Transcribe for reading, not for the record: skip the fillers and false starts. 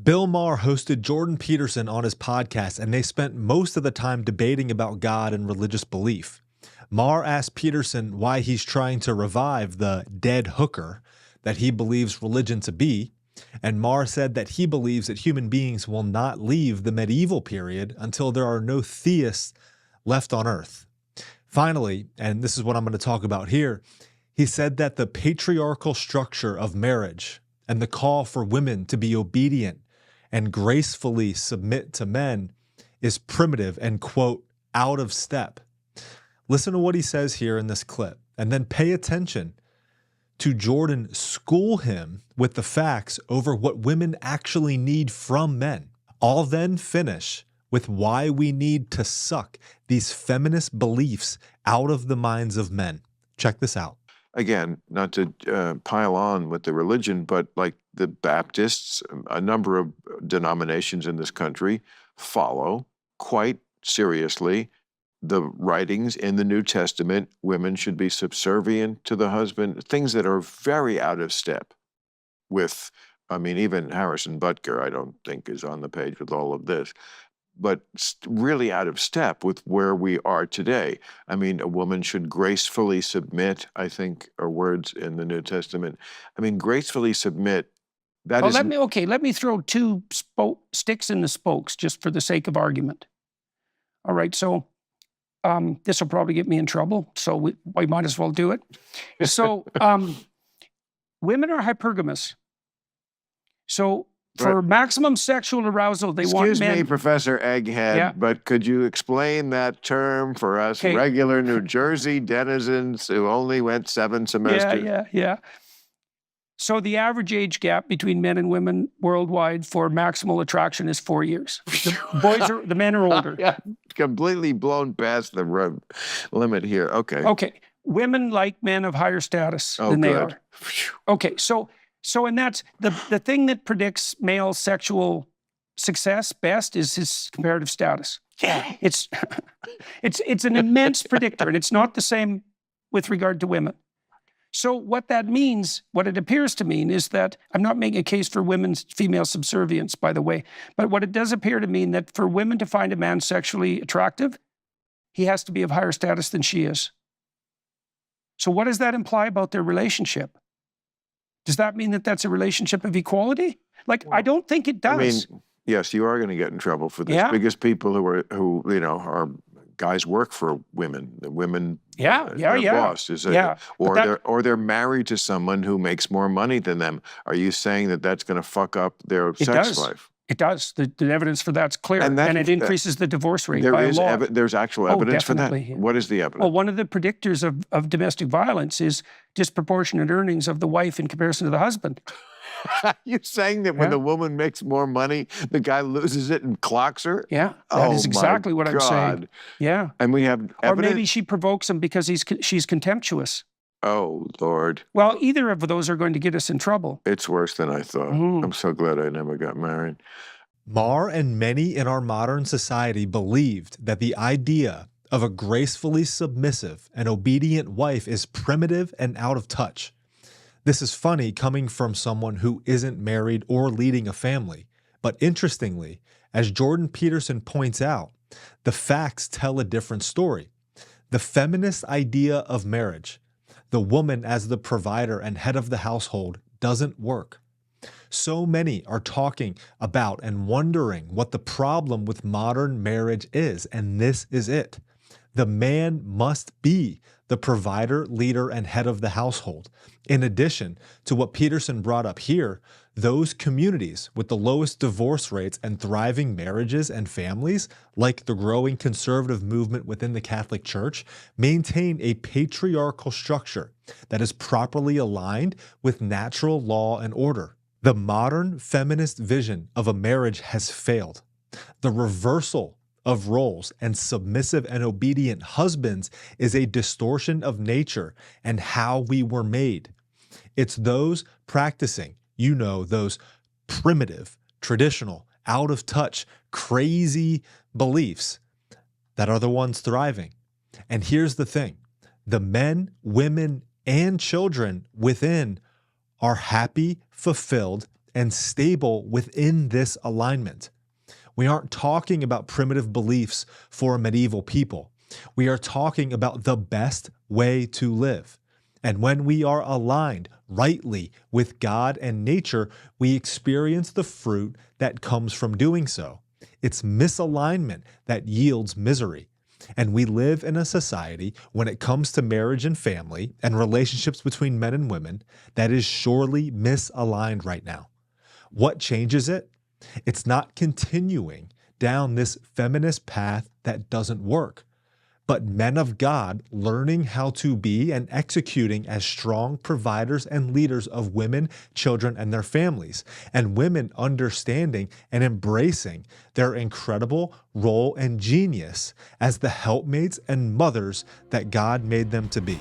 Bill Maher hosted Jordan Peterson on his podcast, and they spent most of the time debating about God and religious belief. Maher asked Peterson why he's trying to revive the dead hooker that he believes religion to be, and Maher said that he believes that human beings will not leave the medieval period until there are no theists left on earth. Finally, and this is what I'm going to talk about here, he said that the patriarchal structure of marriage and the call for women to be obedient and gracefully submit to men is primitive and, quote, out of step. Listen to what he says here in this clip, and then pay attention to Jordan school him with the facts over what women actually need from men. I'll then finish with why we need to suck these feminist beliefs out of the minds of men. Check this out. Again, not to pile on with the religion, but like the Baptists, a number of denominations in this country follow quite seriously the writings in the New Testament. Women should be subservient to the husband, things that are very out of step with, I mean, even Harrison Butker, I don't think is on the page with all of this, but really out of step with where we are today. I mean, a woman should gracefully submit, I think, are words in the New Testament. I mean, gracefully submit, that is... Let me throw two sticks in the spokes just for the sake of argument. All right, so this will probably get me in trouble, so we might as well do it. So women are hypergamous. So for maximum sexual arousal, they want men... Excuse me, Professor Egghead, but could you explain that term for us regular New Jersey denizens who only went 7 semesters? Yeah. So the average age gap between men and women worldwide for maximal attraction is 4 years. The men are older. Yeah, completely blown past the limit here. Okay. Women like men of higher status than they are. Okay, so and that's the thing that predicts male sexual success best is his comparative status. Yeah. It's an immense predictor, and it's not the same with regard to women. So what that means, what it appears to mean, is that I'm not making a case for women's female subservience, by the way, but what it does appear to mean that for women to find a man sexually attractive, he has to be of higher status than she is. So what does that imply about their relationship? Does that mean that that's a relationship of equality? I don't think it does. I mean, yes, you are going to get in trouble for this because people who are guys work for women. The women, their boss is or they're married to someone who makes more money than them. Are you saying that that's going to fuck up their sex life? It does. The evidence for that's clear, and it increases the divorce rate by a lot. There's actual evidence for that? What is the evidence? Well, one of the predictors of domestic violence is disproportionate earnings of the wife in comparison to the husband. Are you saying that when the woman makes more money, the guy loses it and clocks her? Yeah, that is exactly what I'm saying. Yeah. And we have evidence? Or maybe she provokes him because she's contemptuous. Oh, Lord. Well, either of those are going to get us in trouble. It's worse than I thought. I'm so glad I never got married. Maher and many in our modern society believed that the idea of a gracefully submissive and obedient wife is primitive and out of touch. This is funny coming from someone who isn't married or leading a family. But interestingly, as Jordan Peterson points out, the facts tell a different story. The feminist idea of marriage, the woman as the provider and head of the household, doesn't work. So many are talking about and wondering what the problem with modern marriage is, and this is it. The man must be the provider, leader, and head of the household. In addition to what Peterson brought up here, those communities with the lowest divorce rates and thriving marriages and families, like the growing conservative movement within the Catholic Church, maintain a patriarchal structure that is properly aligned with natural law and order. The modern feminist vision of a marriage has failed. The reversal of roles and submissive and obedient husbands is a distortion of nature and how we were made. It's those practicing, those primitive, traditional, out of touch, crazy beliefs that are the ones thriving. And here's the thing, the men, women, and children within are happy, fulfilled, and stable within this alignment. We aren't talking about primitive beliefs for a medieval people. We are talking about the best way to live. And when we are aligned rightly with God and nature, we experience the fruit that comes from doing so. It's misalignment that yields misery. And we live in a society, when it comes to marriage and family and relationships between men and women, that is surely misaligned right now. What changes it? It's not continuing down this feminist path that doesn't work, but men of God learning how to be and executing as strong providers and leaders of women, children, and their families, and women understanding and embracing their incredible role and genius as the helpmates and mothers that God made them to be.